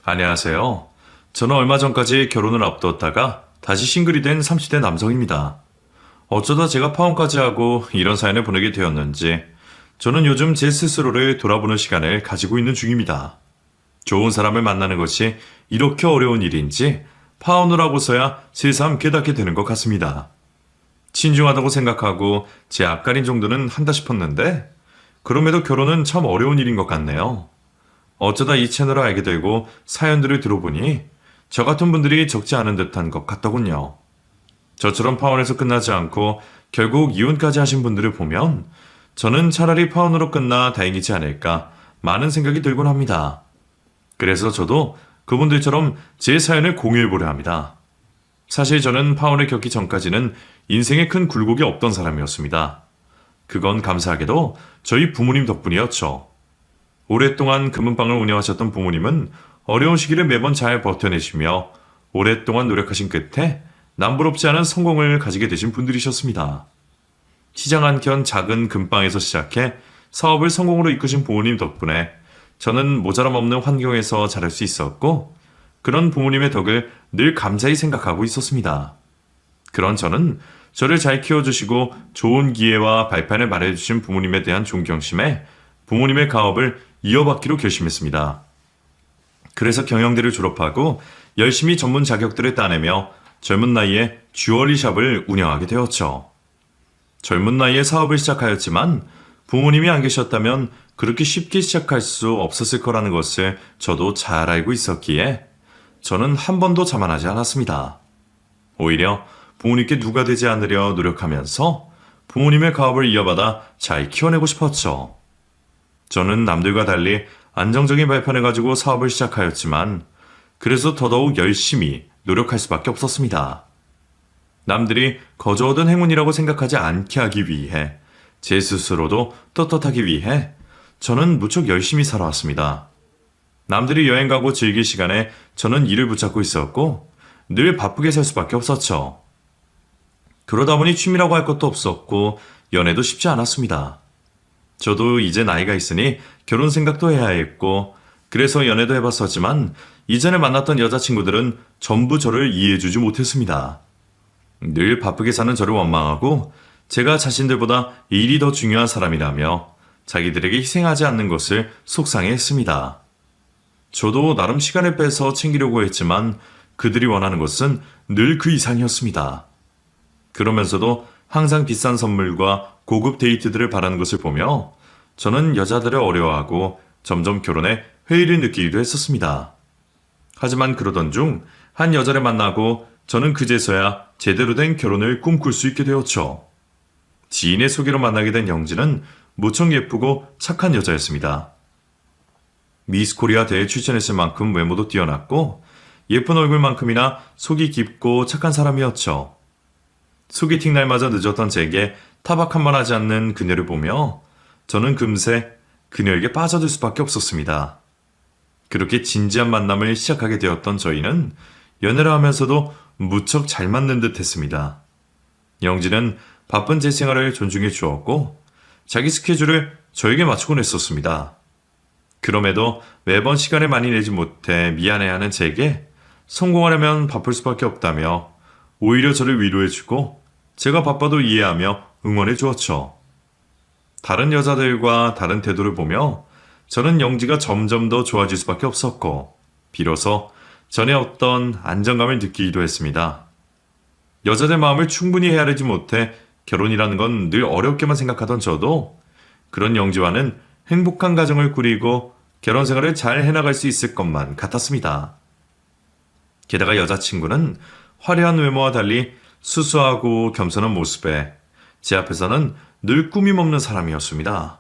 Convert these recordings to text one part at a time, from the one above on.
안녕하세요. 저는 얼마 전까지 결혼을 앞두었다가 다시 싱글이 된 30대 남성입니다. 어쩌다 제가 파혼까지 하고 이런 사연을 보내게 되었는지 저는 요즘 제 스스로를 돌아보는 시간을 가지고 있는 중입니다. 좋은 사람을 만나는 것이 이렇게 어려운 일인지 파혼을 하고서야 새삼 깨닫게 되는 것 같습니다. 친중하다고 생각하고 제 앞가림 정도는 한다 싶었는데 그럼에도 결혼은 참 어려운 일인 것 같네요. 어쩌다 이 채널을 알게 되고 사연들을 들어보니 저 같은 분들이 적지 않은 듯한 것 같더군요. 저처럼 파혼에서 끝나지 않고 결국 이혼까지 하신 분들을 보면 저는 차라리 파혼으로 끝나 다행이지 않을까 많은 생각이 들곤 합니다. 그래서 저도 그분들처럼 제 사연을 공유해보려 합니다. 사실 저는 파혼을 겪기 전까지는 인생에 큰 굴곡이 없던 사람이었습니다. 그건 감사하게도 저희 부모님 덕분이었죠. 오랫동안 금은방을 운영하셨던 부모님은 어려운 시기를 매번 잘 버텨내시며 오랫동안 노력하신 끝에 남부럽지 않은 성공을 가지게 되신 분들이셨습니다. 시장 한켠 작은 금방에서 시작해 사업을 성공으로 이끄신 부모님 덕분에 저는 모자람 없는 환경에서 자랄 수 있었고 그런 부모님의 덕을 늘 감사히 생각하고 있었습니다. 그런 저는 저를 잘 키워주시고 좋은 기회와 발판을 마련해주신 부모님에 대한 존경심에 부모님의 가업을 이어받기로 결심했습니다. 그래서 경영대를 졸업하고 열심히 전문 자격들을 따내며 젊은 나이에 주얼리샵을 운영하게 되었죠. 젊은 나이에 사업을 시작하였지만 부모님이 안 계셨다면 그렇게 쉽게 시작할 수 없었을 거라는 것을 저도 잘 알고 있었기에 저는 한 번도 자만하지 않았습니다. 오히려 부모님께 누가 되지 않으려 노력하면서 부모님의 가업을 이어받아 잘 키워내고 싶었죠. 저는 남들과 달리 안정적인 발판을 가지고 사업을 시작하였지만 그래서 더더욱 열심히 노력할 수밖에 없었습니다. 남들이 거저 얻은 행운이라고 생각하지 않게 하기 위해 제 스스로도 떳떳하기 위해 저는 무척 열심히 살아왔습니다. 남들이 여행 가고 즐길 시간에 저는 일을 붙잡고 있었고 늘 바쁘게 살 수밖에 없었죠. 그러다 보니 취미라고 할 것도 없었고 연애도 쉽지 않았습니다. 저도 이제 나이가 있으니 결혼 생각도 해야 했고 그래서 연애도 해봤었지만 이전에 만났던 여자친구들은 전부 저를 이해해주지 못했습니다. 늘 바쁘게 사는 저를 원망하고 제가 자신들보다 일이 더 중요한 사람이라며 자기들에게 희생하지 않는 것을 속상해했습니다. 저도 나름 시간을 빼서 챙기려고 했지만 그들이 원하는 것은 늘 그 이상이었습니다. 그러면서도 항상 비싼 선물과 고급 데이트들을 바라는 것을 보며 저는 여자들을 어려워하고 점점 결혼에 회의를 느끼기도 했었습니다. 하지만 그러던 중 한 여자를 만나고 저는 그제서야 제대로 된 결혼을 꿈꿀 수 있게 되었죠. 지인의 소개로 만나게 된 영지는 무척 예쁘고 착한 여자였습니다. 미스 코리아 대회에 출전했을 만큼 외모도 뛰어났고 예쁜 얼굴만큼이나 속이 깊고 착한 사람이었죠. 소개팅 날마저 늦었던 제게 타박 한 번 하지 않는 그녀를 보며 저는 금세 그녀에게 빠져들 수밖에 없었습니다. 그렇게 진지한 만남을 시작하게 되었던 저희는 연애를 하면서도 무척 잘 맞는 듯 했습니다. 영지는 바쁜 제 생활을 존중해 주었고 자기 스케줄을 저에게 맞추곤 했었습니다. 그럼에도 매번 시간을 많이 내지 못해 미안해하는 제게 성공하려면 바쁠 수밖에 없다며 오히려 저를 위로해주고 제가 바빠도 이해하며 응원해 주었죠. 다른 여자들과 다른 태도를 보며 저는 영지가 점점 더 좋아질 수밖에 없었고 비로소 전에 어떤 안정감을 느끼기도 했습니다. 여자들 마음을 충분히 헤아리지 못해 결혼이라는 건 늘 어렵게만 생각하던 저도 그런 영지와는 행복한 가정을 꾸리고 결혼 생활을 잘 해나갈 수 있을 것만 같았습니다. 게다가 여자친구는 화려한 외모와 달리 수수하고 겸손한 모습에 제 앞에서는 늘 꾸밈 없는 사람이었습니다.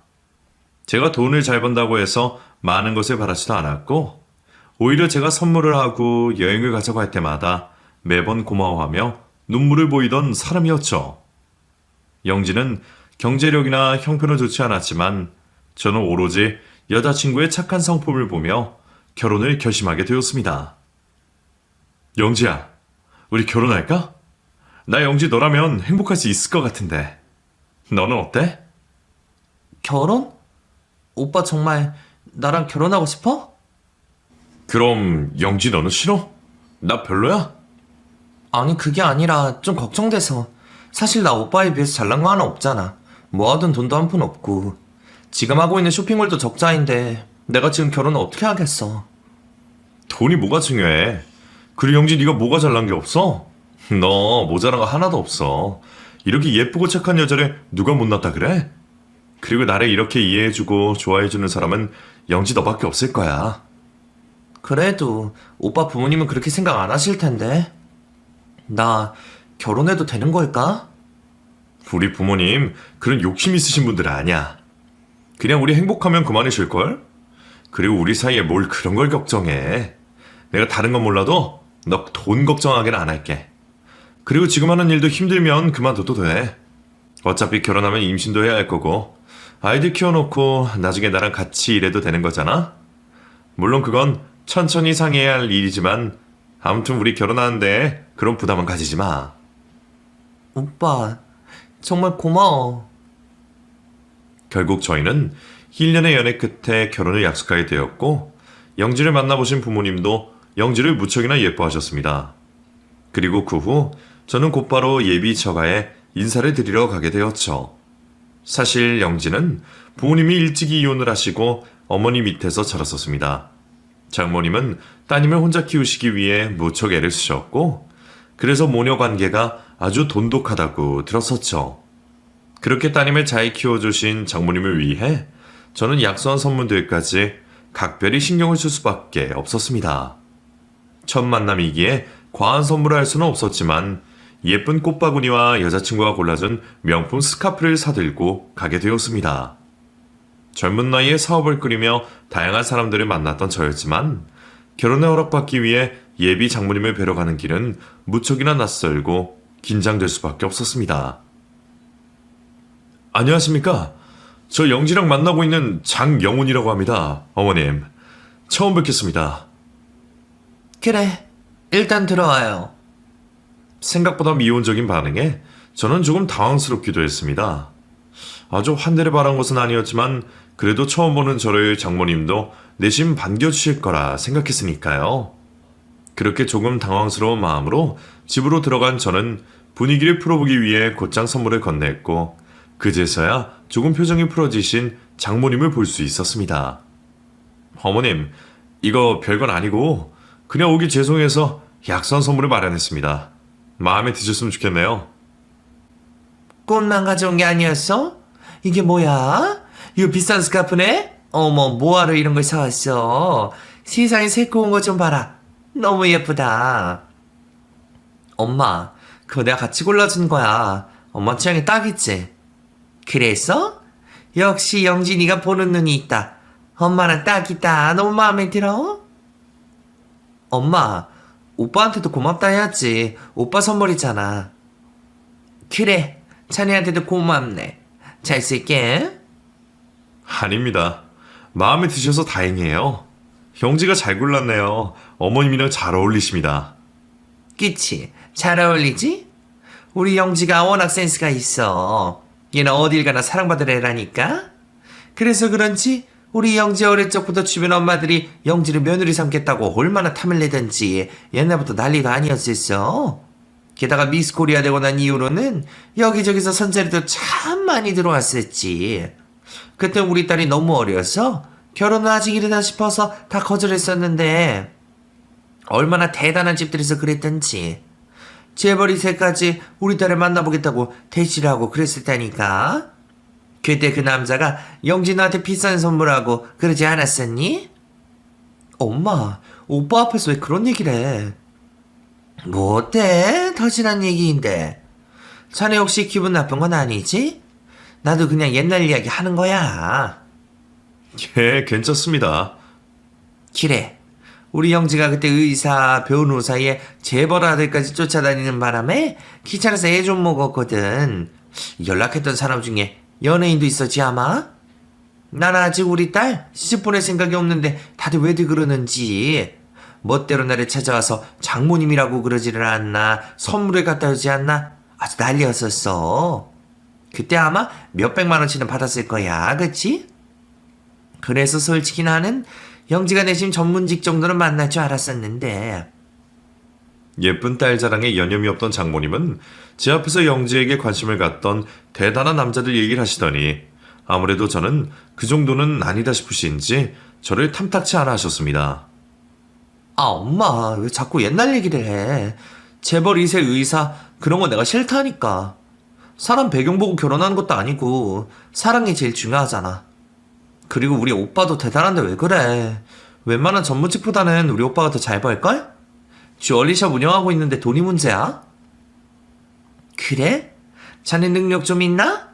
제가 돈을 잘 번다고 해서 많은 것을 바라지도 않았고 오히려 제가 선물을 하고 여행을 가자고 할 때마다 매번 고마워하며 눈물을 보이던 사람이었죠. 영지는 경제력이나 형편은 좋지 않았지만 저는 오로지 여자친구의 착한 성품을 보며 결혼을 결심하게 되었습니다. 영지야, 우리 결혼할까? 나 영지 너라면 행복할 수 있을 것 같은데. 너는 어때? 결혼? 오빠 정말 나랑 결혼하고 싶어? 그럼 영지 너는 싫어? 나 별로야? 아니, 그게 아니라 좀 걱정돼서. 사실 나 오빠에 비해서 잘난 거 하나 없잖아. 모아둔 돈도 한 푼 없고. 지금 하고 있는 쇼핑몰도 적자인데 내가 지금 결혼을 어떻게 하겠어. 돈이 뭐가 중요해? 그리고 영지 네가 뭐가 잘난 게 없어? 너 모자란 거 하나도 없어. 이렇게 예쁘고 착한 여자를 누가 못났다 그래? 그리고 나를 이렇게 이해해주고 좋아해주는 사람은 영지 너밖에 없을 거야. 그래도 오빠 부모님은 그렇게 생각 안 하실 텐데. 나 결혼해도 되는 걸까? 우리 부모님 그런 욕심 있으신 분들 아니야. 그냥 우리 행복하면 그만이실걸? 그리고 우리 사이에 뭘 그런 걸 걱정해. 내가 다른 건 몰라도 너 돈 걱정하기는 안 할게. 그리고 지금 하는 일도 힘들면 그만둬도 돼. 어차피 결혼하면 임신도 해야 할 거고 아이들 키워놓고 나중에 나랑 같이 일해도 되는 거잖아? 물론 그건 천천히 상의해야 할 일이지만 아무튼 우리 결혼하는데 그런 부담은 가지지 마. 오빠, 정말 고마워. 결국 저희는 1년의 연애 끝에 결혼을 약속하게 되었고 영지를 만나보신 부모님도 영지를 무척이나 예뻐하셨습니다. 그리고 그 후 저는 곧바로 예비 처가에 인사를 드리러 가게 되었죠. 사실 영지는 부모님이 일찍 이혼을 하시고 어머니 밑에서 자랐었습니다. 장모님은 따님을 혼자 키우시기 위해 무척 애를 쓰셨고 그래서 모녀 관계가 아주 돈독하다고 들었었죠. 그렇게 따님을 잘 키워주신 장모님을 위해 저는 약소한 선물들까지 각별히 신경을 쓸 수밖에 없었습니다. 첫 만남이기에 과한 선물을 할 수는 없었지만 예쁜 꽃바구니와 여자친구가 골라준 명품 스카프를 사들고 가게 되었습니다. 젊은 나이에 사업을 꾸리며 다양한 사람들을 만났던 저였지만 결혼에 허락받기 위해 예비 장모님을 뵈러 가는 길은 무척이나 낯설고 긴장될 수밖에 없었습니다. 안녕하십니까? 저 영지랑 만나고 있는 장영훈이라고 합니다. 어머님, 처음 뵙겠습니다. 그래, 일단 들어와요. 생각보다 미온적인 반응에 저는 조금 당황스럽기도 했습니다. 아주 환대를 바란 것은 아니었지만 그래도 처음 보는 저를 장모님도 내심 반겨주실 거라 생각했으니까요. 그렇게 조금 당황스러운 마음으로 집으로 들어간 저는 분위기를 풀어보기 위해 곧장 선물을 건넸고 그제서야 조금 표정이 풀어지신 장모님을 볼 수 있었습니다. 어머님, 이거 별건 아니고 그냥 오기 죄송해서 약소한 선물을 마련했습니다. 마음에 드셨으면 좋겠네요. 꽃만 가져온 게 아니었어? 이게 뭐야? 이거 비싼 스카프네? 어머, 뭐하러 이런 걸 사왔어? 세상에 새로운 거 좀 봐라. 너무 예쁘다. 엄마, 그거 내가 같이 골라준 거야. 엄마 취향에 딱있지? 그랬어? 역시 영진이가 보는 눈이 있다. 엄마랑 딱이다. 너무 마음에 들어? 엄마, 오빠한테도 고맙다 해야지. 오빠 선물이잖아. 그래, 자네한테도 고맙네. 잘 쓸게. 아닙니다. 마음에 드셔서 다행이에요. 영지가 잘 골랐네요. 어머님이랑 잘 어울리십니다. 그치? 잘 어울리지? 우리 영지가 워낙 센스가 있어. 얘는 어딜 가나 사랑받을 애라니까? 그래서 그런지 우리 영지 어릴 적부터 주변 엄마들이 영지를 며느리 삼겠다고 얼마나 탐을 내던지 옛날부터 난리도 아니었었어. 게다가 미스 코리아 되고 난 이후로는 여기저기서 선자리도 참 많이 들어왔었지. 그때 우리 딸이 너무 어려서 결혼은 아직 이르다 싶어서 다 거절했었는데 얼마나 대단한 집들에서 그랬던지. 재벌 2세까지 우리 딸을 만나보겠다고 대시를 하고 그랬었다니까. 그때 그 남자가 영진한테 비싼 선물하고 그러지 않았었니? 엄마, 오빠 앞에서 왜 그런 얘기를 해? 뭐 어때? 더 지난 얘기인데. 자네 혹시 기분 나쁜 건 아니지? 나도 그냥 옛날 이야기 하는 거야. 예, 괜찮습니다. 그래. 우리 영지가 그때 의사, 변호 사이에 재벌 아들까지 쫓아다니는 바람에 귀찮아서 애 좀 먹었거든. 연락했던 사람 중에 연예인도 있었지 아마? 난 아직 우리 딸 시집 보낼 생각이 없는데 다들 왜들 그러는지. 멋대로 나를 찾아와서 장모님이라고 그러지를 않나, 선물을 갖다 주지 않나, 아주 난리였었어. 그때 아마 몇백만 원치는 받았을 거야, 그치? 그래서 솔직히 나는 영지가 내심 전문직 정도는 만날 줄 알았었는데. 예쁜 딸 자랑에 여념이 없던 장모님은 제 앞에서 영지에게 관심을 갖던 대단한 남자들 얘기를 하시더니 아무래도 저는 그 정도는 아니다 싶으신지 저를 탐탁치 않아 하셨습니다. 아, 엄마, 왜 자꾸 옛날 얘기를 해? 재벌 2세 의사, 그런 거 내가 싫다니까. 사람 배경 보고 결혼하는 것도 아니고, 사랑이 제일 중요하잖아. 그리고 우리 오빠도 대단한데 왜 그래? 웬만한 전문직보다는 우리 오빠가 더 잘 벌걸? 주얼리샵 운영하고 있는데 돈이 문제야? 그래? 자네 능력 좀 있나?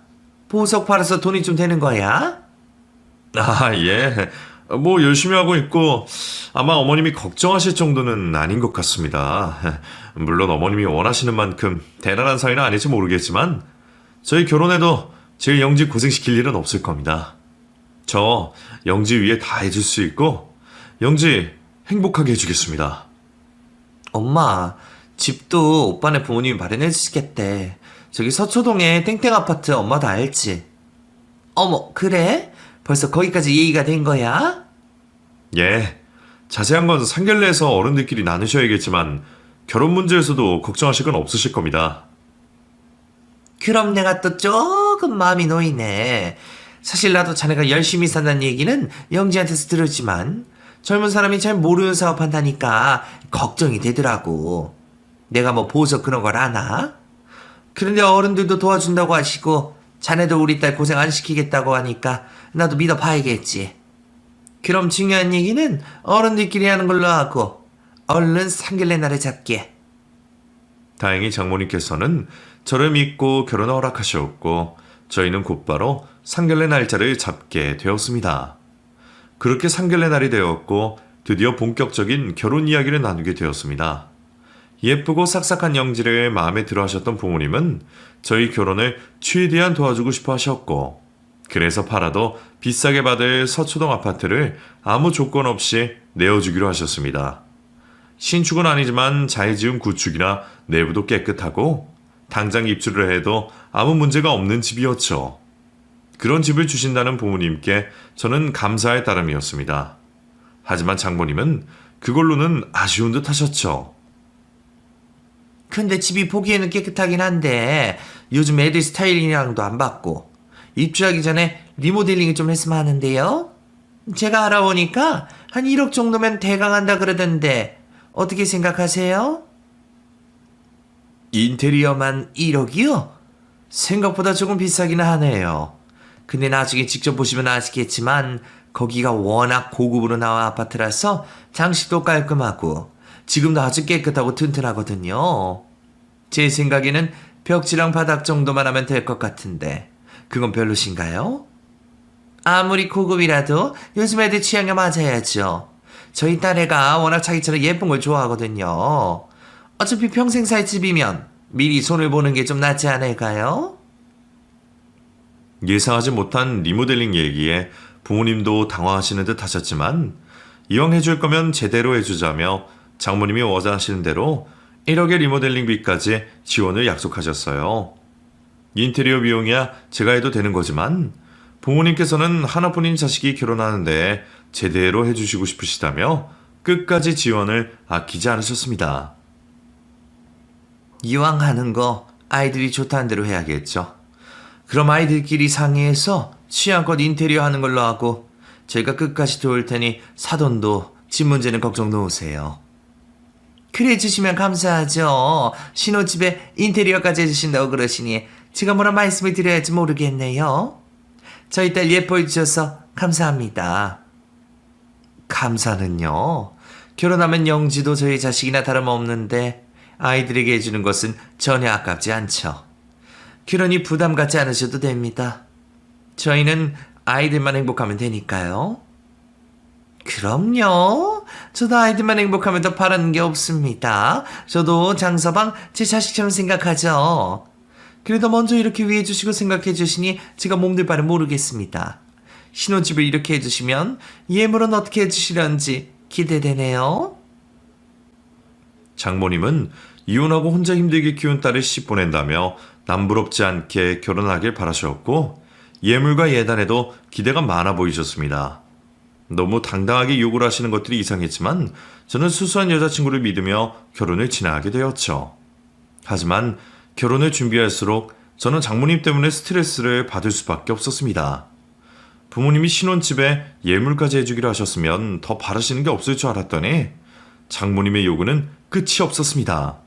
보석 팔아서 돈이 좀 되는 거야? 아, 예. 뭐 열심히 하고 있고 아마 어머님이 걱정하실 정도는 아닌 것 같습니다. 물론 어머님이 원하시는 만큼 대단한 사이는 아닐지 모르겠지만 저희 결혼해도 제 영지 고생시킬 일은 없을 겁니다. 저 영지 위에 다 해줄 수 있고 영지 행복하게 해주겠습니다. 엄마, 집도 오빠네 부모님이 마련해 주시겠대. 저기 서초동에 땡땡 아파트 엄마 다 알지? 어머, 그래? 벌써 거기까지 얘기가 된 거야? 예, 자세한 건 상견례에서 어른들끼리 나누셔야겠지만 결혼 문제에서도 걱정하실 건 없으실 겁니다. 그럼 내가 또 조금 마음이 놓이네. 사실 나도 자네가 열심히 산다는 얘기는 영지한테서 들었지만 젊은 사람이 잘 모르는 사업 한다니까 걱정이 되더라고. 내가 뭐 보석 그런 걸 아나? 그런데 어른들도 도와준다고 하시고 자네도 우리 딸 고생 안 시키겠다고 하니까 나도 믿어봐야겠지. 그럼 중요한 얘기는 어른들끼리 하는 걸로 하고 얼른 상견례 날을 잡게. 다행히 장모님께서는 저를 믿고 결혼을 허락하셨고 저희는 곧바로 상견례 날짜를 잡게 되었습니다. 그렇게 상견례 날이 되었고 드디어 본격적인 결혼 이야기를 나누게 되었습니다. 예쁘고 싹싹한 영지를 마음에 들어 하셨던 부모님은 저희 결혼을 최대한 도와주고 싶어 하셨고 그래서 팔아도 비싸게 받을 서초동 아파트를 아무 조건 없이 내어주기로 하셨습니다. 신축은 아니지만 잘 지은 구축이라 내부도 깨끗하고 당장 입주를 해도 아무 문제가 없는 집이었죠. 그런 집을 주신다는 부모님께 저는 감사의 따름이었습니다. 하지만 장모님은 그걸로는 아쉬운 듯 하셨죠. 근데 집이 보기에는 깨끗하긴 한데 요즘 애들 스타일이랑도 안 받고 입주하기 전에 리모델링을 좀 했으면 하는데요. 제가 알아보니까 한 1억 정도면 대강한다 그러던데 어떻게 생각하세요? 인테리어만 1억이요? 생각보다 조금 비싸기는 하네요. 근데 나중에 직접 보시면 아시겠지만 거기가 워낙 고급으로 나온 아파트라서 장식도 깔끔하고 지금도 아주 깨끗하고 튼튼하거든요. 제 생각에는 벽지랑 바닥 정도만 하면 될 것 같은데 그건 별로신가요? 아무리 고급이라도 요즘 애들 취향에 맞아야죠. 저희 딸애가 워낙 자기처럼 예쁜 걸 좋아하거든요. 어차피 평생 살 집이면 미리 손을 보는 게 좀 낫지 않을까요? 예상하지 못한 리모델링 얘기에 부모님도 당황하시는 듯 하셨지만 이왕 해줄 거면 제대로 해주자며 장모님이 원하시는 대로 1억의 리모델링비까지 지원을 약속하셨어요. 인테리어 비용이야 제가 해도 되는 거지만 부모님께서는 하나뿐인 자식이 결혼하는데 제대로 해주시고 싶으시다며 끝까지 지원을 아끼지 않으셨습니다. 이왕 하는 거 아이들이 좋다는 대로 해야겠죠. 그럼 아이들끼리 상의해서 취향껏 인테리어 하는 걸로 하고 제가 끝까지 도울 테니 사돈도 집 문제는 걱정 놓으세요. 그래 주시면 감사하죠. 신혼집에 인테리어까지 해주신다고 그러시니 제가 뭐라 말씀을 드려야지 모르겠네요. 저희 딸 예뻐해 주셔서 감사합니다. 감사는요. 결혼하면 영지도 저희 자식이나 다름없는데 아이들에게 해주는 것은 전혀 아깝지 않죠. 그러니 부담 갖지 않으셔도 됩니다. 저희는 아이들만 행복하면 되니까요. 그럼요. 저도 아이들만 행복하면 더 바라는 게 없습니다. 저도 장서방 제 자식처럼 생각하죠. 그래도 먼저 이렇게 위해 주시고 생각해 주시니 제가 몸둘 바를 모르겠습니다. 신혼집을 이렇게 해주시면 예물은 어떻게 해주시려는지 기대되네요. 장모님은 이혼하고 혼자 힘들게 키운 딸을 시집 보낸다며 남부럽지 않게 결혼하길 바라셨고 예물과 예단에도 기대가 많아 보이셨습니다. 너무 당당하게 요구를 하시는 것들이 이상했지만 저는 수수한 여자친구를 믿으며 결혼을 진행하게 되었죠. 하지만 결혼을 준비할수록 저는 장모님 때문에 스트레스를 받을 수밖에 없었습니다. 부모님이 신혼집에 예물까지 해주기로 하셨으면 더 바라시는 게 없을 줄 알았더니 장모님의 요구는 끝이 없었습니다.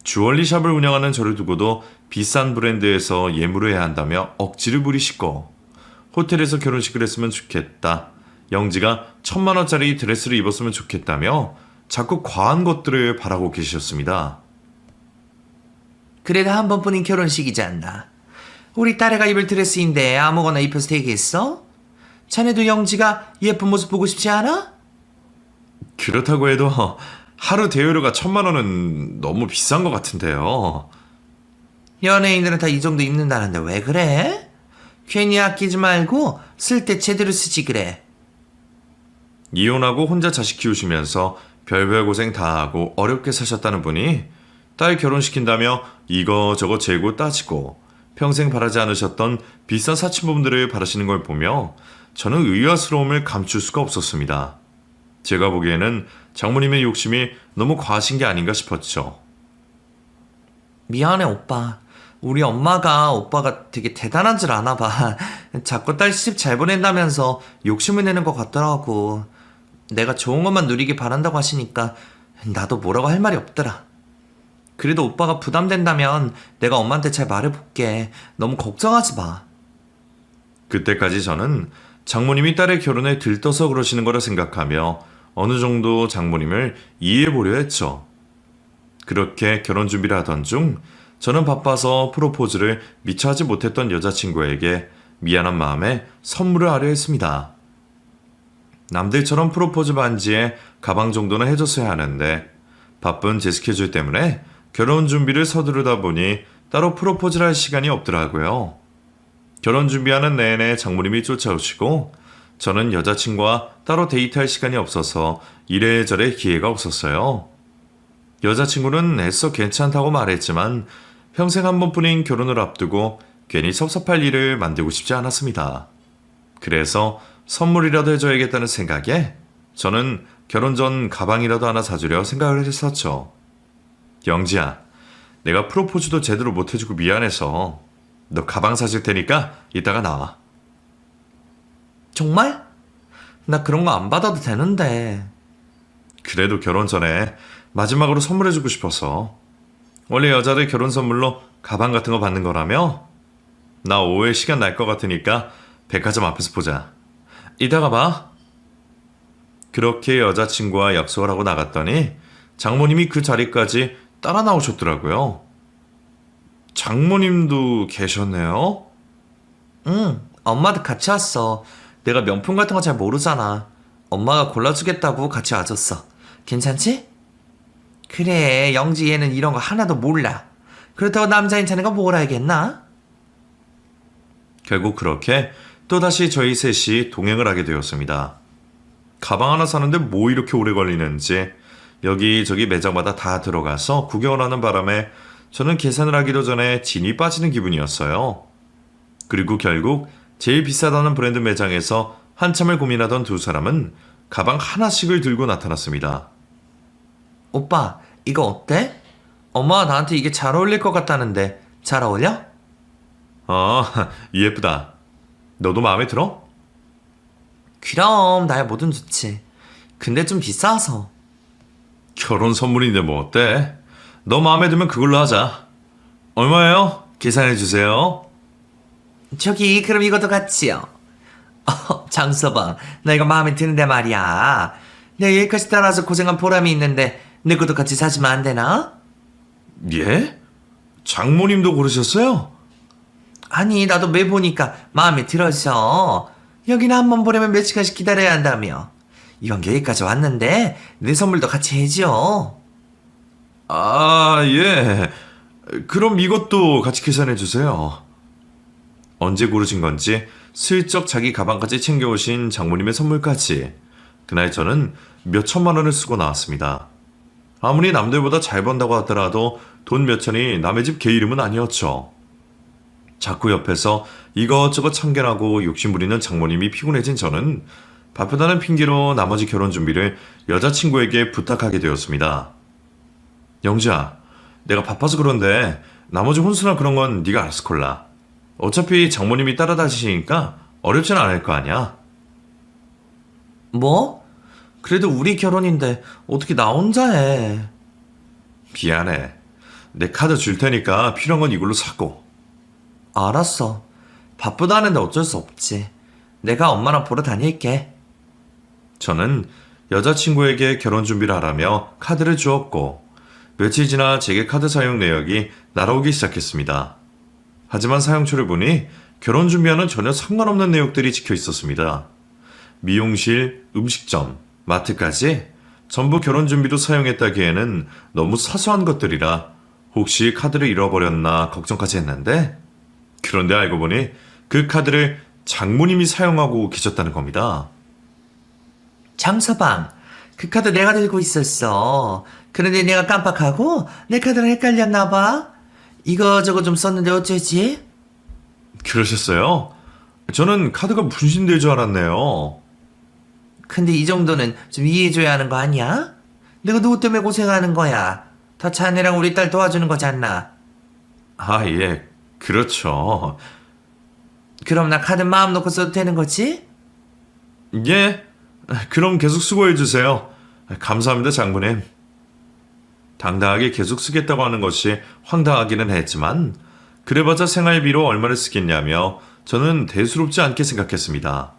주얼리샵을 운영하는 저를 두고도 비싼 브랜드에서 예물을 해야 한다며 억지를 부리시고 호텔에서 결혼식을 했으면 좋겠다. 영지가 1,000만 원짜리 드레스를 입었으면 좋겠다며 자꾸 과한 것들을 바라고 계셨습니다. 그래도 한 번뿐인 결혼식이지 않나. 우리 딸애가 입을 드레스인데 아무거나 입혀서 되겠어? 자네도 영지가 예쁜 모습 보고 싶지 않아? 그렇다고 해도 하루 대여료가 1,000만 원은 너무 비싼 것 같은데요. 연예인들은 다 이 정도 입는다는데 왜 그래? 괜히 아끼지 말고 쓸 때 제대로 쓰지 그래. 이혼하고 혼자 자식 키우시면서 별별 고생 다 하고 어렵게 사셨다는 분이 딸 결혼시킨다며 이거저거 재고 따지고 평생 바라지 않으셨던 비싼 사치품들을 바라시는 걸 보며 저는 의아스러움을 감출 수가 없었습니다. 제가 보기에는 장모님의 욕심이 너무 과하신 게 아닌가 싶었죠. 미안해 오빠. 우리 엄마가 오빠가 되게 대단한 줄 아나 봐. 자꾸 딸 시집 잘 보낸다면서 욕심을 내는 것 같더라고. 내가 좋은 것만 누리길 바란다고 하시니까 나도 뭐라고 할 말이 없더라. 그래도 오빠가 부담된다면 내가 엄마한테 잘 말해볼게. 너무 걱정하지 마. 그때까지 저는 장모님이 딸의 결혼에 들떠서 그러시는 거라 생각하며 어느 정도 장모님을 이해해보려 했죠. 그렇게 결혼 준비를 하던 중 저는 바빠서 프로포즈를 미처 하지 못했던 여자친구에게 미안한 마음에 선물을 하려 했습니다. 남들처럼 프로포즈 반지에 가방 정도는 해줬어야 하는데 바쁜 제 스케줄 때문에 결혼 준비를 서두르다 보니 따로 프로포즈를 할 시간이 없더라고요. 결혼 준비하는 내내 장모님이 쫓아오시고 저는 여자친구와 따로 데이트할 시간이 없어서 이래저래 기회가 없었어요. 여자친구는 애써 괜찮다고 말했지만 평생 한 번뿐인 결혼을 앞두고 괜히 섭섭할 일을 만들고 싶지 않았습니다. 그래서 선물이라도 해줘야겠다는 생각에 저는 결혼 전 가방이라도 하나 사주려 생각을 했었죠. 영지야, 내가 프로포즈도 제대로 못 해주고 미안해서 너 가방 사줄 테니까 이따가 나와. 정말? 나 그런 거 안 받아도 되는데. 그래도 결혼 전에 마지막으로 선물해주고 싶어서. 원래 여자들 결혼 선물로 가방 같은 거 받는 거라며? 나 오후에 시간 날 것 같으니까 백화점 앞에서 보자. 이따가 봐. 그렇게 여자친구와 약속을 하고 나갔더니 장모님이 그 자리까지 따라 나오셨더라고요. 장모님도 계셨네요? 응, 엄마도 같이 왔어. 내가 명품 같은 거 잘 모르잖아. 엄마가 골라주겠다고 같이 와줬어. 괜찮지? 그래, 영지 얘는 이런 거 하나도 몰라. 그렇다고 남자인 자네가 뭘 알겠나? 결국 그렇게 또다시 저희 셋이 동행을 하게 되었습니다. 가방 하나 사는데 뭐 이렇게 오래 걸리는지 여기저기 매장마다 다 들어가서 구경을 하는 바람에 저는 계산을 하기도 전에 진이 빠지는 기분이었어요. 그리고 결국 제일 비싸다는 브랜드 매장에서 한참을 고민하던 두 사람은 가방 하나씩을 들고 나타났습니다. 오빠, 이거 어때? 엄마가 나한테 이게 잘 어울릴 것 같다는데 잘 어울려? 예쁘다. 너도 마음에 들어? 그럼 나야 뭐든 좋지. 근데 좀 비싸서. 결혼 선물인데 뭐 어때? 너 마음에 들면 그걸로 하자. 얼마예요? 계산해 주세요. 저기 그럼 이것도 같이요. 장서방, 나 이거 마음에 드는데 말이야. 내가 여기까지 따라와서 고생한 보람이 있는데 내 것도 같이 사주면 안 되나? 예? 장모님도 고르셨어요? 아니, 나도 매 보니까 마음에 들어서. 여기는 한 번 보려면 몇 시간씩 기다려야 한다며. 이왕 여기까지 왔는데 내 선물도 같이 해줘. 예. 그럼 이것도 같이 계산해 주세요. 언제 고르신 건지 슬쩍 자기 가방까지 챙겨오신 장모님의 선물까지. 그날 저는 몇 천만 원을 쓰고 나왔습니다. 아무리 남들보다 잘 번다고 하더라도 돈 몇 천이 남의 집 개 이름은 아니었죠. 자꾸 옆에서 이것저것 참견하고 욕심부리는 장모님이 피곤해진 저는 바쁘다는 핑계로 나머지 결혼 준비를 여자친구에게 부탁하게 되었습니다. 영지야, 내가 바빠서 그런데 나머지 혼수나 그런 건 네가 알아서 골라. 어차피 장모님이 따라다니시니까 어렵진 않을 거 아니야. 뭐? 그래도 우리 결혼인데 어떻게 나 혼자 해? 미안해. 내 카드 줄 테니까 필요한 건 이걸로 사고. 알았어. 바쁘다는데 어쩔 수 없지. 내가 엄마랑 보러 다닐게. 저는 여자친구에게 결혼 준비를 하라며 카드를 주었고 며칠 지나 제게 카드 사용 내역이 날아오기 시작했습니다. 하지만 사용처를 보니 결혼 준비와는 전혀 상관없는 내역들이 찍혀 있었습니다. 미용실, 음식점, 마트까지 전부 결혼 준비로 사용했다기에는 너무 사소한 것들이라 혹시 카드를 잃어버렸나 걱정까지 했는데 그런데 알고 보니 그 카드를 장모님이 사용하고 계셨다는 겁니다. 장서방, 그 카드 내가 들고 있었어. 그런데 내가 깜빡하고 내 카드랑 헷갈렸나 봐. 이거저거 좀 썼는데 어쩌지? 그러셨어요? 저는 카드가 분신될 줄 알았네요. 근데 이 정도는 좀 이해해줘야 하는 거 아니야? 내가 누구 때문에 고생하는 거야? 다 자네랑 우리 딸 도와주는 거잖아. 아, 예, 그렇죠. 그럼 나 카드 마음 놓고 써도 되는 거지? 예, 그럼 계속 수고해주세요. 감사합니다, 장모님. 당당하게 계속 쓰겠다고 하는 것이 황당하기는 했지만 그래봤자 생활비로 얼마를 쓰겠냐며 저는 대수롭지 않게 생각했습니다.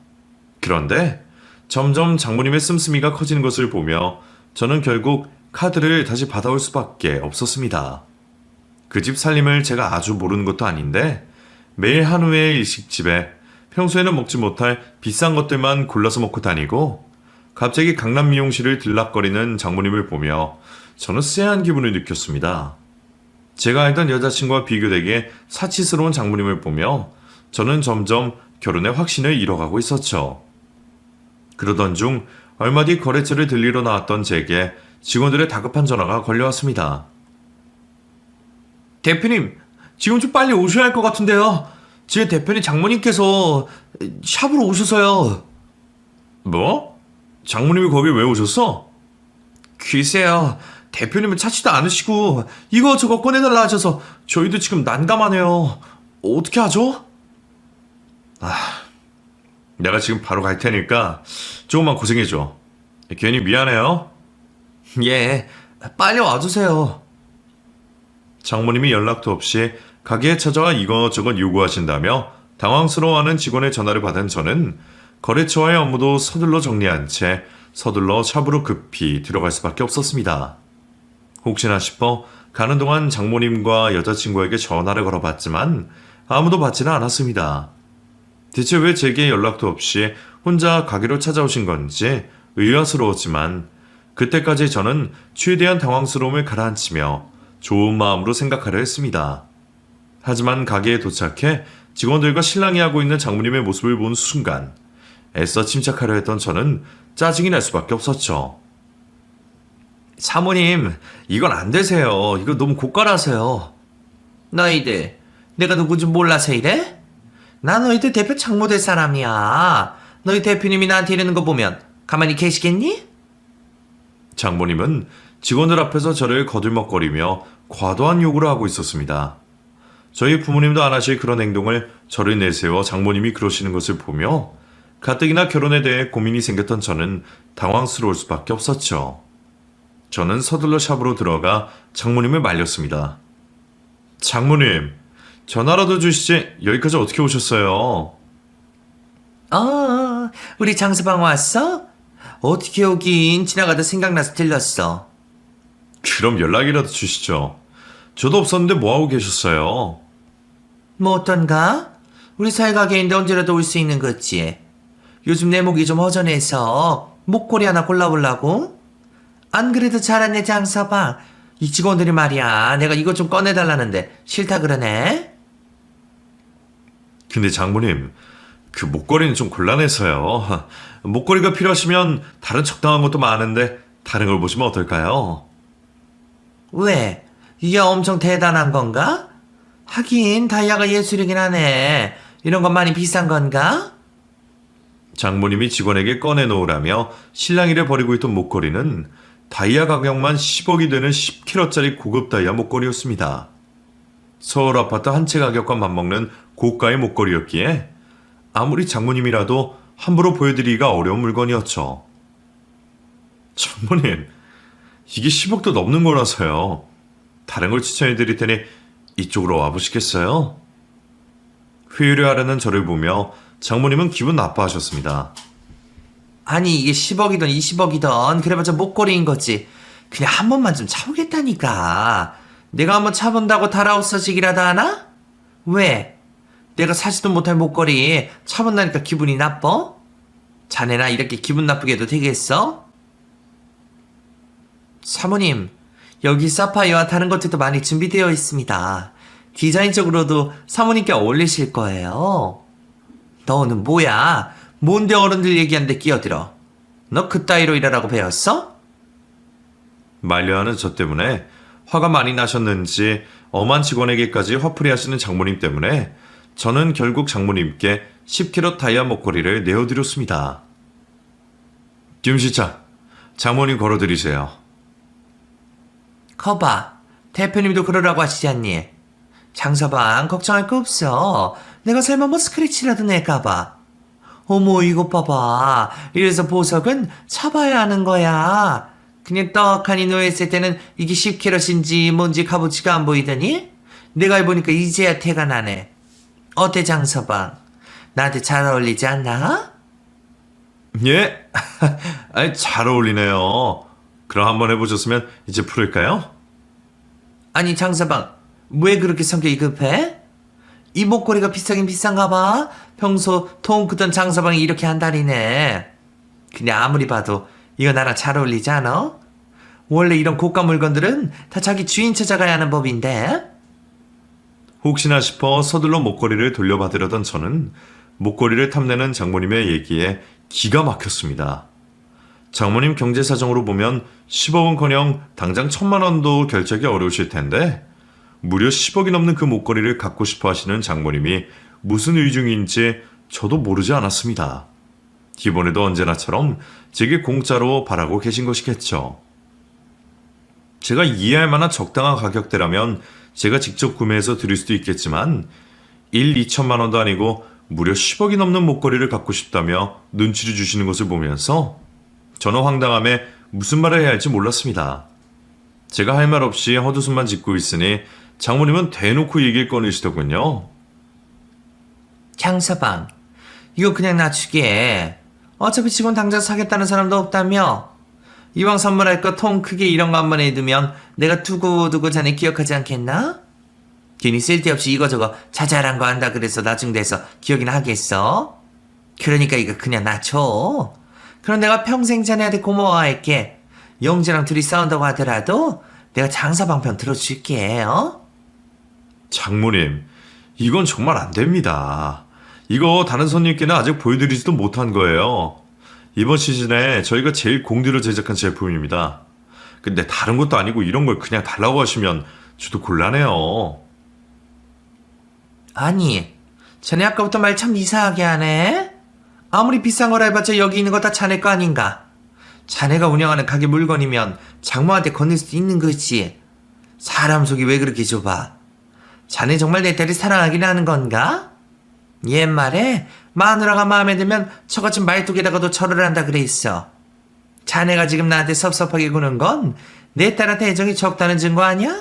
그런데 점점 장모님의 씀씀이가 커지는 것을 보며 저는 결국 카드를 다시 받아올 수밖에 없었습니다. 그 집 살림을 제가 아주 모르는 것도 아닌데 매일 한우의 일식집에 평소에는 먹지 못할 비싼 것들만 골라서 먹고 다니고 갑자기 강남 미용실을 들락거리는 장모님을 보며 저는 쎄한 기분을 느꼈습니다. 제가 알던 여자친구와 비교되게 사치스러운 장모님을 보며 저는 점점 결혼의 확신을 잃어가고 있었죠. 그러던 중 얼마 뒤 거래처를 들리러 나왔던 제게 직원들의 다급한 전화가 걸려왔습니다. 대표님, 지금 좀 빨리 오셔야 할 것 같은데요. 제 대표님 장모님께서 샵으로 오셔서요. 뭐? 장모님이 거기 왜 오셨어? 글쎄요, 대표님은 찾지도 않으시고 이거저거 꺼내달라 하셔서 저희도 지금 난감하네요. 어떻게 하죠? 내가 지금 바로 갈 테니까 조금만 고생해줘. 괜히 미안해요. 예, 빨리 와주세요. 장모님이 연락도 없이 가게에 찾아와 이것저것 요구하신다며 당황스러워하는 직원의 전화를 받은 저는 거래처와의 업무도 서둘러 정리한 채 서둘러 샵으로 급히 들어갈 수밖에 없었습니다. 혹시나 싶어 가는 동안 장모님과 여자친구에게 전화를 걸어봤지만 아무도 받지는 않았습니다. 대체 왜 제게 연락도 없이 혼자 가게로 찾아오신 건지 의아스러웠지만 그때까지 저는 최대한 당황스러움을 가라앉히며 좋은 마음으로 생각하려 했습니다. 하지만 가게에 도착해 직원들과 실랑이 하고 있는 장모님의 모습을 본 순간 애써 침착하려 했던 저는 짜증이 날 수밖에 없었죠. 사모님, 이건 안 되세요. 이거 너무 고가라서요. 너희들, 내가 누군지 몰라서 이래? 나 너희들 대표 장모 될 사람이야. 너희 대표님이 나한테 이러는 거 보면 가만히 계시겠니? 장모님은 직원들 앞에서 저를 거들먹거리며 과도한 요구를 하고 있었습니다. 저희 부모님도 안 하실 그런 행동을 저를 내세워 장모님이 그러시는 것을 보며 가뜩이나 결혼에 대해 고민이 생겼던 저는 당황스러울 수밖에 없었죠. 저는 서둘러 샵으로 들어가 장모님을 말렸습니다. 장모님, 전화라도 주시지 여기까지 어떻게 오셨어요? 우리 장서방 왔어? 어떻게 오긴 지나가다 생각나서 들렀어. 그럼 연락이라도 주시죠. 저도 없었는데 뭐하고 계셨어요? 뭐 어떤가? 우리 사회 가게인데 언제라도 올 수 있는 거지. 요즘 내 목이 좀 허전해서 목걸이 하나 골라보려고. 안 그래도 잘하네 장서방. 이 직원들이 말이야, 내가 이것 좀 꺼내달라는데 싫다 그러네. 근데 장모님, 그 목걸이는 좀 곤란해서요. 목걸이가 필요하시면 다른 적당한 것도 많은데 다른 걸 보시면 어떨까요? 왜? 이게 엄청 대단한 건가? 하긴 다이아가 예술이긴 하네. 이런 건 많이 비싼 건가? 장모님이 직원에게 꺼내놓으라며 실랑이를 벌이고 있던 목걸이는 다이아 가격만 10억이 되는 10kg짜리 고급 다이아 목걸이였습니다. 서울 아파트 한 채 가격과 맞먹는 고가의 목걸이였기에 아무리 장모님이라도 함부로 보여드리기가 어려운 물건이었죠. 장모님, 이게 10억도 넘는 거라서요. 다른 걸 추천해드릴 테니 이쪽으로 와보시겠어요? 회유를 하려는 저를 보며 장모님은 기분 나빠하셨습니다. 아니 이게 10억이든 20억이든 그래봤자 목걸이인 거지. 그냥 한 번만 좀 차보겠다니까. 내가 한번 차본다고 달아없어지기라도 하나? 왜? 내가 사지도 못할 목걸이 차본다니까 기분이 나빠? 자네나 이렇게 기분 나쁘게 해도 되겠어? 사모님, 여기 사파이어와 다른 것들도 많이 준비되어 있습니다. 디자인적으로도 사모님께 어울리실 거예요. 너는 뭐야? 뭔데 어른들 얘기하는데 끼어들어? 너 그따위로 일하라고 배웠어? 말려하는 저 때문에 화가 많이 나셨는지 엄한 직원에게까지 화풀이 하시는 장모님 때문에 저는 결국 장모님께 10kg 다이아 목걸이를 내어드렸습니다. 김시장, 장모님 걸어드리세요. 거봐, 대표님도 그러라고 하시지 않니? 장서방 걱정할 거 없어. 내가 설마 뭐 스크래치라도 낼까봐. 어머 이것 봐봐. 이래서 보석은 쳐봐야 하는 거야. 그냥 떡하니 누워있을 때는 이게 10kg인지 뭔지 값어치가 안 보이더니 내가 해보니까 이제야 태가 나네. 어때 장서방? 나한테 잘 어울리지 않나? 예? 아니, 잘 어울리네요. 그럼 한번 해보셨으면 이제 풀을까요? 아니 장서방 왜 그렇게 성격이 급해? 이 목걸이가 비싸긴 비싼가 봐. 평소 통 크던 장서방이 이렇게 한다리네. 그냥 아무리 봐도 이거 나랑 잘 어울리지 않아? 원래 이런 고가 물건들은 다 자기 주인 찾아가야 하는 법인데. 혹시나 싶어 서둘러 목걸이를 돌려받으려던 저는 목걸이를 탐내는 장모님의 얘기에 기가 막혔습니다. 장모님 경제 사정으로 보면 10억은커녕 당장 1,000만 원도 결제하기 어려우실 텐데 무려 10억이 넘는 그 목걸이를 갖고 싶어 하시는 장모님이 무슨 의중인지 저도 모르지 않았습니다. 이번에도 언제나처럼 제게 공짜로 바라고 계신 것이겠죠. 제가 이해할 만한 적당한 가격대라면 제가 직접 구매해서 드릴 수도 있겠지만 2천만 원도 아니고 무려 10억이 넘는 목걸이를 갖고 싶다며 눈치를 주시는 것을 보면서 저는 황당함에 무슨 말을 해야 할지 몰랐습니다. 제가 할 말 없이 헛웃음만 짓고 있으니 장모님은 대놓고 얘기를 꺼내시더군요. 장서방 이거 그냥 놔주게. 어차피 지금 당장 사겠다는 사람도 없다며. 이왕 선물할 거 통 크게 이런 거 한번 해두면 내가 두고두고 자네 기억하지 않겠나? 괜히 쓸데없이 이거저거 자잘한 거 한다 그래서 나중 돼서 기억이나 하겠어? 그러니까 이거 그냥 놔줘. 그럼 내가 평생 자네한테 고마워할게. 영재랑 둘이 싸운다고 하더라도 내가 장서방 편 들어줄게. 장모님, 이건 정말 안 됩니다. 이거 다른 손님께는 아직 보여드리지도 못한 거예요. 이번 시즌에 저희가 제일 공들여 제작한 제품입니다. 근데 다른 것도 아니고 이런 걸 그냥 달라고 하시면 저도 곤란해요. 아니, 자네 아까부터 말 참 이상하게 하네? 아무리 비싼 거라 해봤자 여기 있는 거 다 자네 거 아닌가? 자네가 운영하는 가게 물건이면 장모한테 건넬 수도 있는 거지. 사람 속이 왜 그렇게 좁아? 자네 정말 내 딸이 사랑하긴 하는 건가? 옛말에 마누라가 마음에 들면 저같은 말뚝에다가도 절을 한다 그랬어. 자네가 지금 나한테 섭섭하게 구는 건 내 딸한테 애정이 적다는 증거 아니야?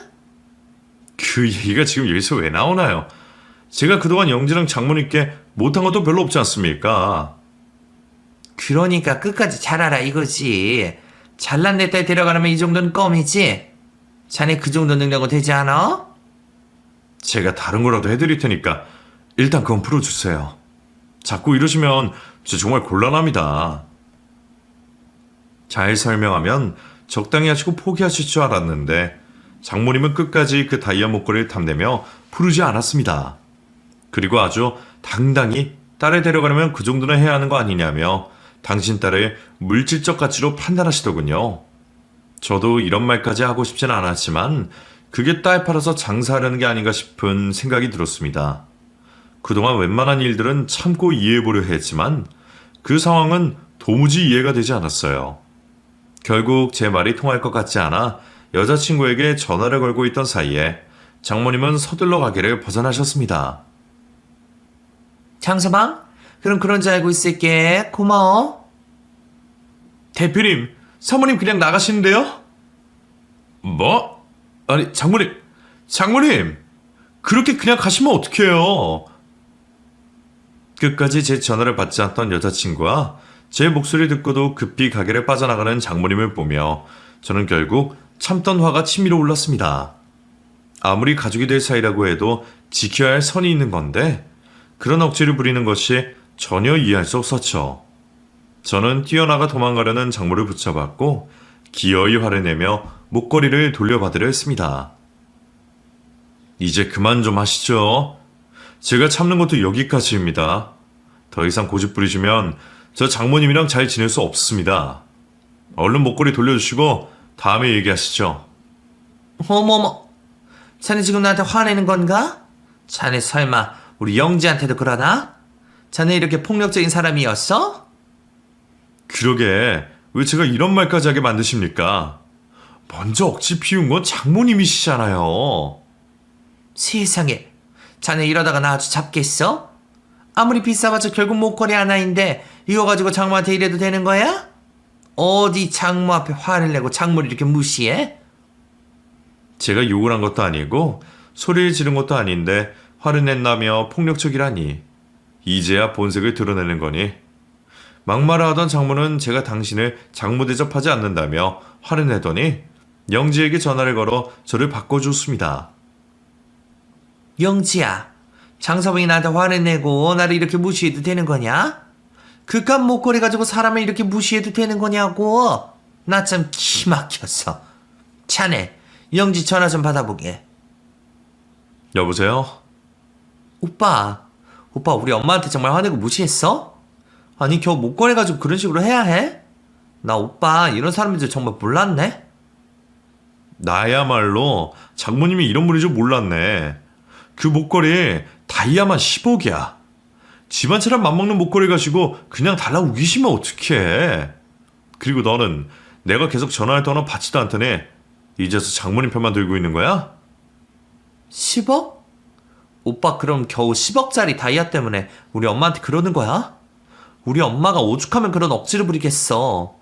그 얘기가 지금 여기서 왜 나오나요? 제가 그동안 영지랑 장모님께 못한 것도 별로 없지 않습니까? 그러니까 끝까지 잘하라 이거지. 잘난 내 딸 데려가려면 이 정도는 껌이지. 자네 그 정도 능력은 되지 않아? 제가 다른 거라도 해드릴 테니까 일단 그건 풀어주세요. 자꾸 이러시면 저 정말 곤란합니다. 잘 설명하면 적당히 하시고 포기하실 줄 알았는데 장모님은 끝까지 그 다이아 목걸이를 탐내며 풀지 않았습니다. 그리고 아주 당당히 딸을 데려가려면 그 정도는 해야 하는 거 아니냐며 당신 딸을 물질적 가치로 판단하시더군요. 저도 이런 말까지 하고 싶진 않았지만 그게 딸 팔아서 장사하려는 게 아닌가 싶은 생각이 들었습니다. 그동안 웬만한 일들은 참고 이해해보려 했지만 그 상황은 도무지 이해가 되지 않았어요. 결국 제 말이 통할 것 같지 않아 여자친구에게 전화를 걸고 있던 사이에 장모님은 서둘러 가게를 벗어나셨습니다. 장서방, 그럼 그런 줄 알고 있을게. 고마워. 대표님, 사모님 그냥 나가시는데요? 뭐? 아니, 장모님! 그렇게 그냥 가시면 어떡해요? 끝까지 제 전화를 받지 않던 여자친구와 제 목소리 듣고도 급히 가게를 빠져나가는 장모님을 보며 저는 결국 참던 화가 치밀어 올랐습니다. 아무리 가족이 될 사이라고 해도 지켜야 할 선이 있는 건데 그런 억지를 부리는 것이 전혀 이해할 수 없었죠. 저는 뛰어나가 도망가려는 장모를 붙잡았고 기어이 화를 내며 목걸이를 돌려받으려 했습니다. 이제 그만 좀 하시죠. 제가 참는 것도 여기까지입니다. 더 이상 고집 부리시면 저 장모님이랑 잘 지낼 수 없습니다. 얼른 목걸이 돌려주시고 다음에 얘기하시죠. 어머머, 자네 지금 나한테 화내는 건가? 자네 설마 우리 영지한테도 그러나? 자네 이렇게 폭력적인 사람이었어? 그러게 왜 제가 이런 말까지 하게 만드십니까? 먼저 억지 피운 건 장모님이시잖아요. 세상에, 자네 이러다가 나 아주 잡겠어? 아무리 비싸봤자 결국 목걸이 하나인데 이거 가지고 장모한테 이래도 되는 거야? 어디 장모 앞에 화를 내고 장모를 이렇게 무시해? 제가 욕을 한 것도 아니고 소리를 지른 것도 아닌데 화를 낸다며 폭력적이라니. 이제야 본색을 드러내는 거니. 막말을 하던 장모는 제가 당신을 장모 대접하지 않는다며 화를 내더니 영지에게 전화를 걸어 저를 바꿔줬습니다. 영지야, 장서방이 나한테 화를 내고 나를 이렇게 무시해도 되는 거냐? 그깟 목걸이 가지고 사람을 이렇게 무시해도 되는 거냐고? 나 참 기막혔어. 자네, 영지 전화 좀 받아보게. 여보세요? 오빠 우리 엄마한테 정말 화내고 무시했어? 아니 겨우 목걸이 가지고 그런 식으로 해야 해? 나 오빠 이런 사람인 줄 정말 몰랐네. 나야말로 장모님이 이런 분인 줄 몰랐네. 그 목걸이 다이아만 10억이야. 집안처럼 맘먹는 목걸이 가지고 그냥 달라고 우기시면 어떡해. 그리고 너는 내가 계속 전화할 때는 받지도 않더니 이제서 장모님 편만 들고 있는 거야? 10억? 오빠 그럼 겨우 10억짜리 다이아 때문에 우리 엄마한테 그러는 거야? 우리 엄마가 오죽하면 그런 억지를 부리겠어.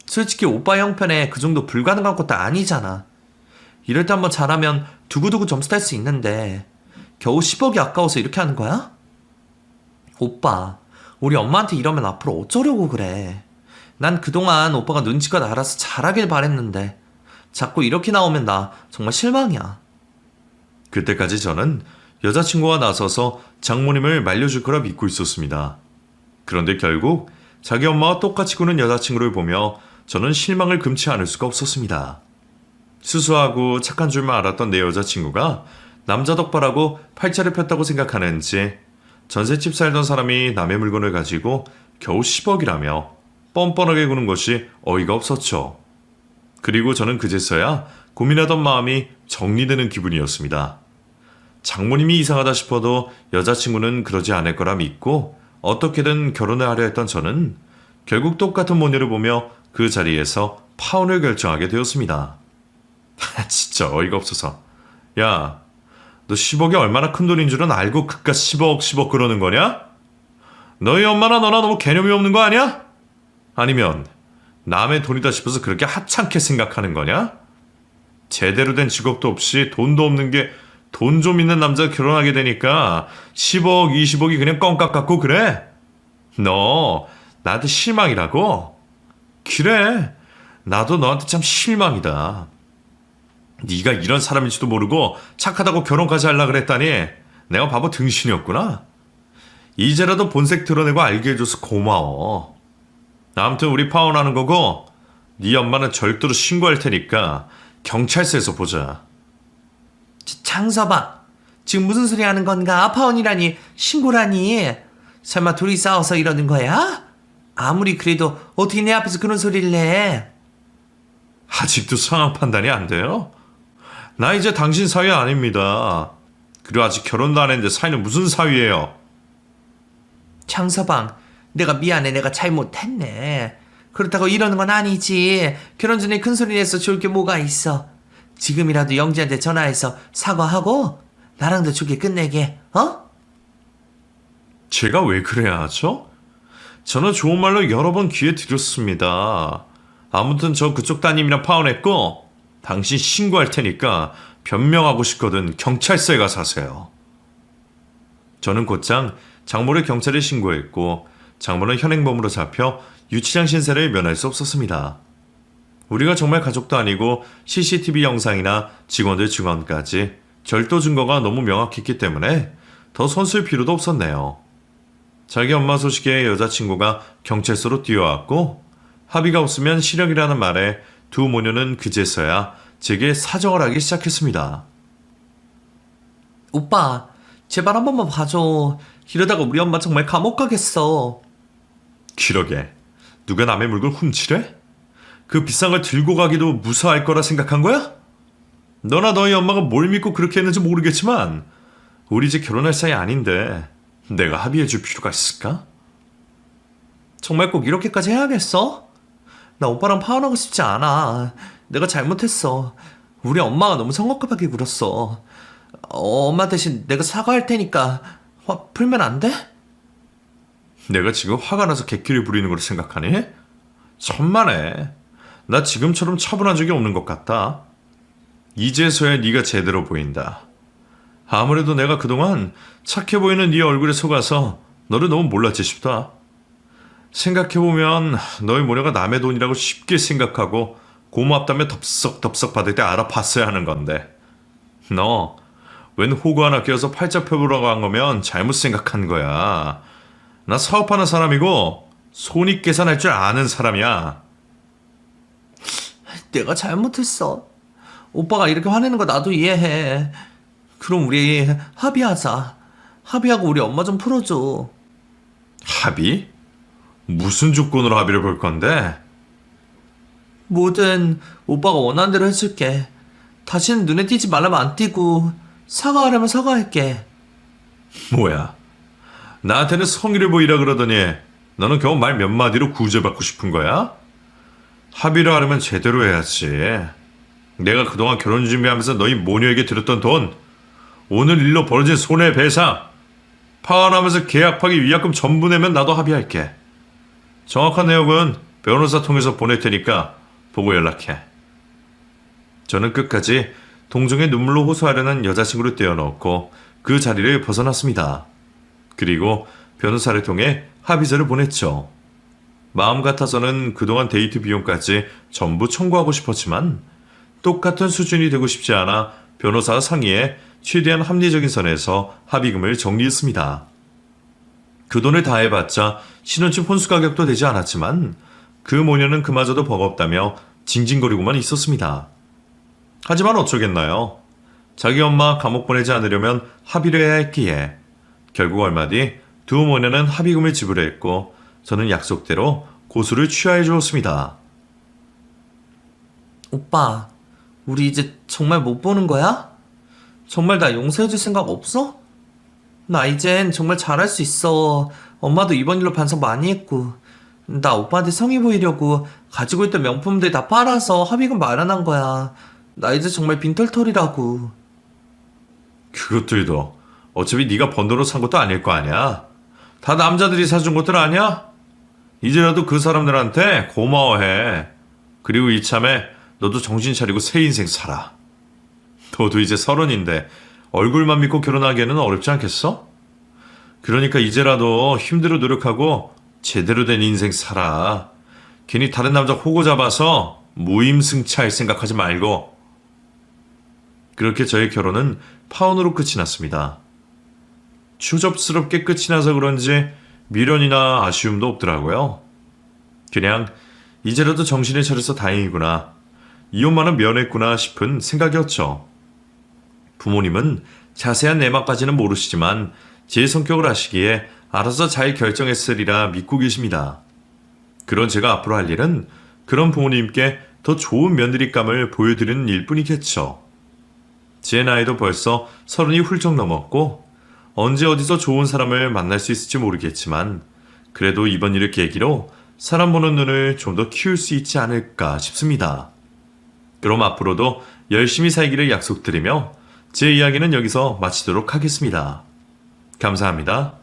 솔직히 오빠 형편에 그 정도 불가능한 것도 아니잖아. 이럴 때 한번 잘하면 두고두고 점수 탈 수 있는데 겨우 10억이 아까워서 이렇게 하는 거야? 오빠, 우리 엄마한테 이러면 앞으로 어쩌려고 그래. 난 그동안 오빠가 눈치껏 알아서 잘하길 바랬는데 자꾸 이렇게 나오면 나 정말 실망이야. 그때까지 저는 여자친구와 나서서 장모님을 말려줄 거라 믿고 있었습니다. 그런데 결국 자기 엄마와 똑같이 구는 여자친구를 보며 저는 실망을 금치 않을 수가 없었습니다. 수수하고 착한 줄만 알았던 내 여자친구가 남자 덕바라고 팔자를 폈다고 생각하는지 전셋집 살던 사람이 남의 물건을 가지고 겨우 10억이라며 뻔뻔하게 구는 것이 어이가 없었죠. 그리고 저는 그제서야 고민하던 마음이 정리되는 기분이었습니다. 장모님이 이상하다 싶어도 여자친구는 그러지 않을 거라 믿고 어떻게든 결혼을 하려 했던 저는 결국 똑같은 모녀를 보며 그 자리에서 파혼을 결정하게 되었습니다. 진짜 어이가 없어서. 야, 너 10억이 얼마나 큰 돈인 줄은 알고 그깟 10억 그러는 거냐? 너희 엄마나 너나 너무 개념이 없는 거 아니야? 아니면 남의 돈이다 싶어서 그렇게 하찮게 생각하는 거냐? 제대로 된 직업도 없이 돈도 없는 게 돈 좀 있는 남자가 결혼하게 되니까 10억, 20억이 그냥 껌값 같고 그래? 너 나한테 실망이라고? 그래, 나도 너한테 참 실망이다. 네가 이런 사람인지도 모르고 착하다고 결혼까지 하려고 그랬다니 내가 바보 등신이었구나. 이제라도 본색 드러내고 알게 해줘서 고마워. 아무튼 우리 파혼하는 거고 네 엄마는 절도로 신고할 테니까 경찰서에서 보자. 장서방, 지금 무슨 소리 하는 건가? 파혼이라니, 신고라니. 설마 둘이 싸워서 이러는 거야? 아무리 그래도 어떻게 내 앞에서 그런 소리를 해? 아직도 상황 판단이 안 돼요? 나 이제 당신 사위 아닙니다. 그리고 아직 결혼도 안 했는데 사위는 무슨 사위예요? 장서방, 내가 미안해. 내가 잘못했네. 그렇다고 이러는 건 아니지. 결혼 전에 큰 소리 내서 좋을 게 뭐가 있어. 지금이라도 영지한테 전화해서 사과하고 나랑도 좋게 끝내게. 어? 제가 왜 그래야 하죠? 저는 좋은 말로 여러 번 기회 드렸습니다. 아무튼 저 그쪽 따님이랑 파혼했고 당신 신고할 테니까 변명하고 싶거든 경찰서에 가서 하세요. 저는 곧장 장모를 경찰에 신고했고 장모는 현행범으로 잡혀 유치장 신세를 면할 수 없었습니다. 우리가 정말 가족도 아니고 CCTV 영상이나 직원들 증언까지 절도 증거가 너무 명확했기 때문에 더 손쓸 필요도 없었네요. 자기 엄마 소식에 여자친구가 경찰서로 뛰어왔고 합의가 없으면 실형이라는 말에 두 모녀는 그제서야 제게 사정을 하기 시작했습니다. 오빠, 제발 한 번만 봐줘. 이러다가 우리 엄마 정말 감옥 가겠어. 기러게, 누가 남의 물건 훔치래? 그 비싼 걸 들고 가기도 무서워할 거라 생각한 거야? 너나 너희 엄마가 뭘 믿고 그렇게 했는지 모르겠지만 우리 이제 결혼할 사이 아닌데 내가 합의해 줄 필요가 있을까? 정말 꼭 이렇게까지 해야겠어? 나 오빠랑 파혼하고 싶지 않아. 내가 잘못했어. 우리 엄마가 너무 성급하게 굴었어. 엄마 대신 내가 사과할 테니까 화 풀면 안 돼? 내가 지금 화가 나서 객기를 부리는 걸 생각하니? 천만에. 나 지금처럼 차분한 적이 없는 것 같다. 이제서야 네가 제대로 보인다. 아무래도 내가 그동안 착해 보이는 네 얼굴에 속아서 너를 너무 몰랐지 싶다. 생각해보면 너희 모녀가 남의 돈이라고 쉽게 생각하고 고맙다며 덥석덥석 받을 때 알아봤어야 하는 건데 너 웬 호구 하나 껴서 팔자 펴보라고 한 거면 잘못 생각한 거야. 나 사업하는 사람이고 손익 계산할 줄 아는 사람이야. 내가 잘못했어. 오빠가 이렇게 화내는 거 나도 이해해. 그럼 우리 합의하자. 합의하고 우리 엄마 좀 풀어줘. 합의? 무슨 조건으로 합의를 볼 건데? 뭐든 오빠가 원하는 대로 해줄게. 다시는 눈에 띄지 말라면 안 띄고 사과하려면 사과할게. 뭐야? 나한테는 성의를 보이라 그러더니 너는 겨우 말 몇 마디로 구제받고 싶은 거야? 합의를 하려면 제대로 해야지. 내가 그동안 결혼 준비하면서 너희 모녀에게 들었던 돈, 오늘 일로 벌어진 손해배상, 파혼하면서 계약 파기 위약금 전부 내면 나도 합의할게. 정확한 내용은 변호사 통해서 보낼 테니까 보고 연락해. 저는 끝까지 동정의 눈물로 호소하려는 여자친구를 떼어넣고 그 자리를 벗어났습니다. 그리고 변호사를 통해 합의서를 보냈죠. 마음 같아서는 그동안 데이트 비용까지 전부 청구하고 싶었지만 똑같은 수준이 되고 싶지 않아 변호사와 상의해 최대한 합리적인 선에서 합의금을 정리했습니다. 그 돈을 다 해봤자 신혼집 혼수 가격도 되지 않았지만 그 모녀는 그마저도 버겁다며 징징거리고만 있었습니다. 하지만 어쩌겠나요? 자기 엄마 감옥 보내지 않으려면 합의를 해야 했기에 결국 얼마 뒤 두 모녀는 합의금을 지불했고 저는 약속대로 고수를 취하해 주었습니다. 오빠, 우리 이제 정말 못 보는 거야? 정말 나 용서해줄 생각 없어? 나 이젠 정말 잘할 수 있어. 엄마도 이번 일로 반성 많이 했고. 나 오빠한테 성의 보이려고 가지고 있던 명품들 다 빨아서 합의금 마련한 거야. 나 이제 정말 빈털털이라고. 그것들도 어차피 네가 번 돈으로 산 것도 아닐 거 아니야. 다 남자들이 사준 것들 아니야? 이제라도 그 사람들한테 고마워해. 그리고 이참에 너도 정신 차리고 새 인생 살아. 너도 이제 30인데 얼굴만 믿고 결혼하기에는 어렵지 않겠어? 그러니까 이제라도 힘들어 노력하고 제대로 된 인생 살아. 괜히 다른 남자 호구 잡아서 무임승차할 생각하지 말고. 그렇게 저의 결혼은 파혼으로 끝이 났습니다. 추접스럽게 끝이 나서 그런지 미련이나 아쉬움도 없더라고요. 그냥 이제라도 정신을 차려서 다행이구나. 이혼만은 면했구나 싶은 생각이었죠. 부모님은 자세한 내막까지는 모르시지만 제 성격을 아시기에 알아서 잘 결정했으리라 믿고 계십니다. 그런 제가 앞으로 할 일은 그런 부모님께 더 좋은 며느리감을 보여드리는 일뿐이겠죠. 제 나이도 벌써 30이 훌쩍 넘었고 언제 어디서 좋은 사람을 만날 수 있을지 모르겠지만 그래도 이번 일을 계기로 사람 보는 눈을 좀 더 키울 수 있지 않을까 싶습니다. 그럼 앞으로도 열심히 살기를 약속드리며 제 이야기는 여기서 마치도록 하겠습니다. 감사합니다.